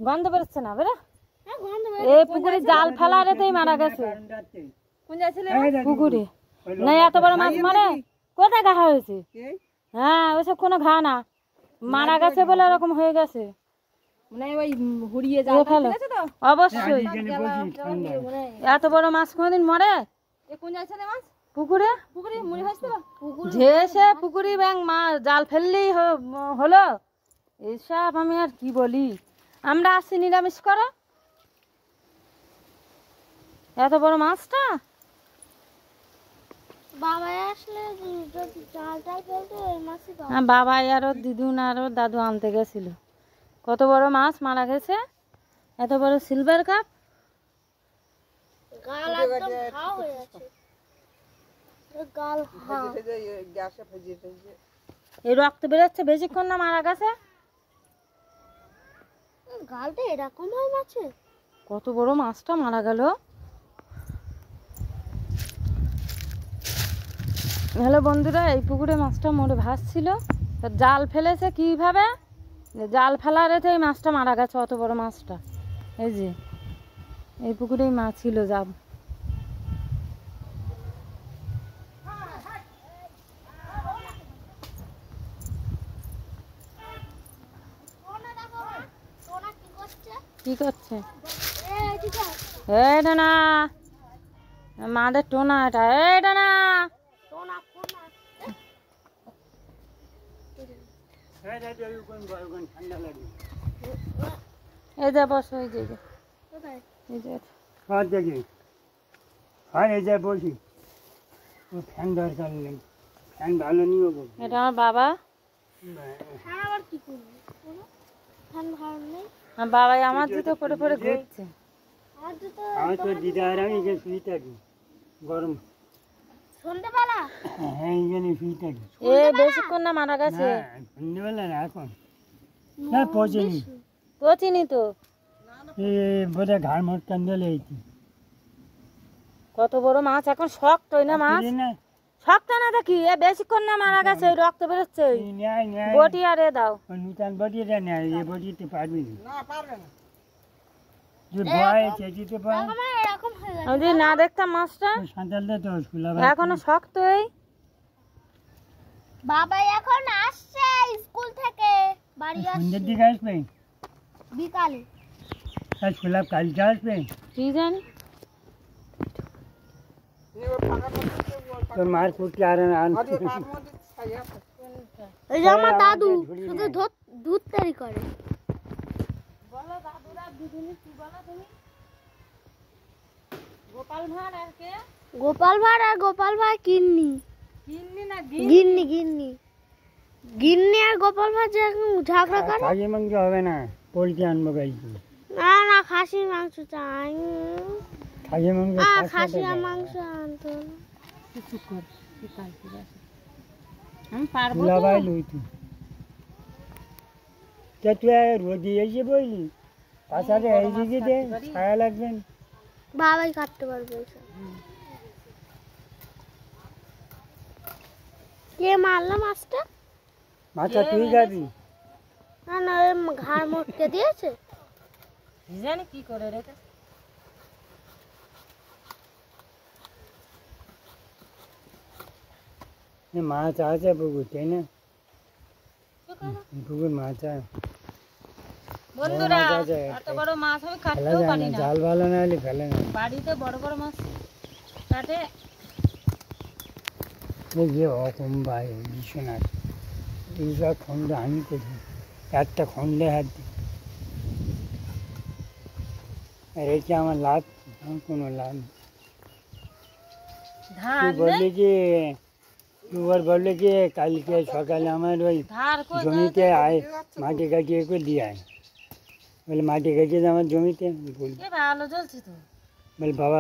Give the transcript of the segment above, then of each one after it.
গন্ধ বেরোচ্ছে না বেরো। এই পুকুরে জাল ফেলা রেতেই মারা গেছে। পুকুরে না এত বড় মাছ মারে কোথায় ঘা হয়েছে? হ্যাঁ ওইসব কোনো ঘা না, মারা গেছে বলে এরকম হয়ে গেছে। অবশ্যই এত বড় মাছ কোনদিন মরে? পুকুরে ঝেসে পুকুরি ব্যাং মাছ জাল ফেললেই হলো। এইসব আমি আর কি বলি। আমরা আসছি নিরামিষ করো। এত বড় মাছটা বাবা আর ওর দিদুন আর ওর দাদু আনতে গেছিল। কত বড় মাছ মারা গেছে, এত বড় সিলভার কাপ। এই রক্ত বেরোচ্ছে বেশিক্ষণ না মারা গেছে। কত বড় মাছটা মারা গেল। হ্যালো বন্ধুরা, এই পুকুরে মাছটা মরে ভাসছিল, জাল ফেলেছে কিভাবে, জাল ফেলা রেখে এই মাছটা মারা গেছে। অত বড় মাছটা এই যে এই পুকুরেই মাছ ছিল। যাব কি করছে? এটা না মাদের টোনা, এটা এটা না এই যে বসো, এই যে এই যে বসি। ফ্যান দরকার নেই, ফ্যান ভালো নিয়ে। এটা আমার বাবা। বাবাই আমার জুতো পরে পরে ঘুরছে। আমার তো দিদা আর আমি শুয়ে থাকি গরম। হ্যাঁ এইখানে শুয়ে থাকি। এ বেশিক্ষণ না মারা গেছে। সন্ধ্যেবেলা না এখন না পচিনি পচিনি তো বোধ হয় ঘাড় মোট কান্দালে। কত বড় মাছ এখন শক্তই না মাছ, শক্ত না দেখি। এ বেশিক্ষণ না মারা গেছে, রক্ত বেরোচ্ছে। বটি আর এ দাও, নূতন বটিটা নেয়। এই বটিতে পারবি না, যদি না দেখতাম মাছটা এখনো শক্তই। বাবা এখন আসছে স্কুল থেকে, বাড়ি সন্ধ্যের দিকে আসবে, বিকালে। কালকে আসবে কি জানি। তোর মার কুটি আর ওই যে আমার দাদু শুধু দুধ তৈরি করে। বলো দাদুরা দিদিনি কি বলো তুমি? গোপাল ভাঁড় আর কে? গোপাল ভাঁড় আর গোপাল ভাঁড় কিন্নি। কিন্নি না গিন্নি? গিন্নি গিন্নি আর গোপাল ভাঁড় যে ঝগড়া করে। খাসি মাংস হবে না, পোলট্রি আনবো গাইছি। না না খাসির মাংস চাই। খাসি মাংস, খাসি মাংস আনতো। কিছু কর কাল ফিরে আসে। আমি পারবো না ভাই লই তুই কে তুই রোদি এসে বইলি পাশারে এই দিকে দে, ছায়া লাগবেন। বাবাই কাটতে পারবে। কে মারলো মাছটা? মাছটা তুই যাবি না না ঘাড় মোটকে দিয়েছে, জানি কি করে রেখে। মাছ আছে পুকুর, তাই না? পুকুর মাছ আছে বন্ধুরা। এত বড় মাছ আমি কাটতেও পারি না, জাল ভালো না হলে ফেলে না। বাড়িতে বড় বড় মাছ কাটে। এই যে অকম ভাই ভীষণ আছে। এইসব খন্ড আমি করি, একটা খন্ডে হাত দিই। আর এটা আমার লাভ, আমার কোনো লাভ নেই। বললে যে কালকে সকালে আমার ওই জমিতে আয় মাটি কাটিয়ে করে দিয়ে আয়। বলে মাটি কাটিয়ে আমার জমিতে। ভালো চলছে তো। বলে বাবা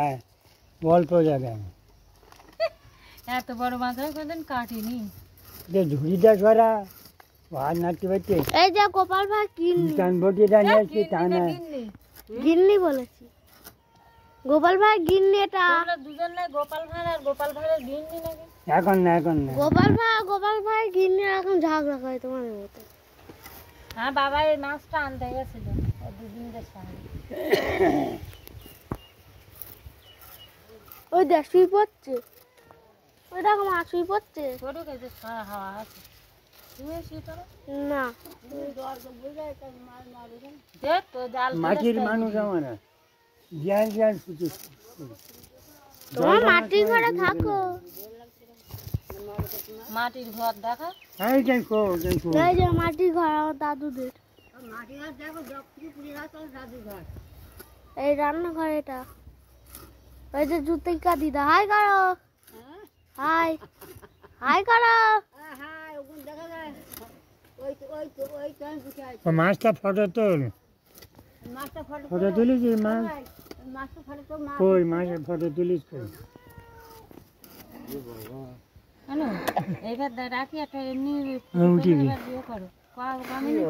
আয়, অল্প জায়গায়। এত বড় মাছ আমি কোনদিন কাটিনি। ঝুড়িটা সরা হাত নাড়তে পারছে। এই যে গোপাল ভাই কিন্নি বটিটা নিয়ে আসছি, তা না গিন্নি বলেছি। গোপাল ভাই গিন্নি এটা তোমরা দুজন নাই গোপাল ভাই আর গোপাল ভাইয়ের গিন্নি নাকি? এখন না এখন না গোপাল ভাই গিন্নি এখন ঝগড়া করে তোমাদের মতো। হ্যাঁ বাবা এই মাছটা আনতে গেছিল দুদিনের সঙ্গে। ওই দেখ শুয়ে পড়ছে, ওই দেখো মা শুয়ে পড়ছে। ছোট কেছে হাওয়া আছে শুয়ে শুয়ে না দেখ তো জাল মাটির মানুষ আমার জ্ঞান জ্ঞান শুধু তোমার মাটির ঘরে থাকো। মাটির ঘর দেখা এই দেখো দেখো এই যে মাটির ঘর আমার দাদুদের, এই রান্নাঘর এটা। ওই যে জুতিকা দিদা হাই করো, হাই হাই করো। ও মাছটা ফটো তোল, ফটো তুলিস মাছ কই মাছের ফটো তুলিস কই? জানো এইবার রাখি একটা এমনি উঠে গেছে। ইয়ে করো কমিয়ে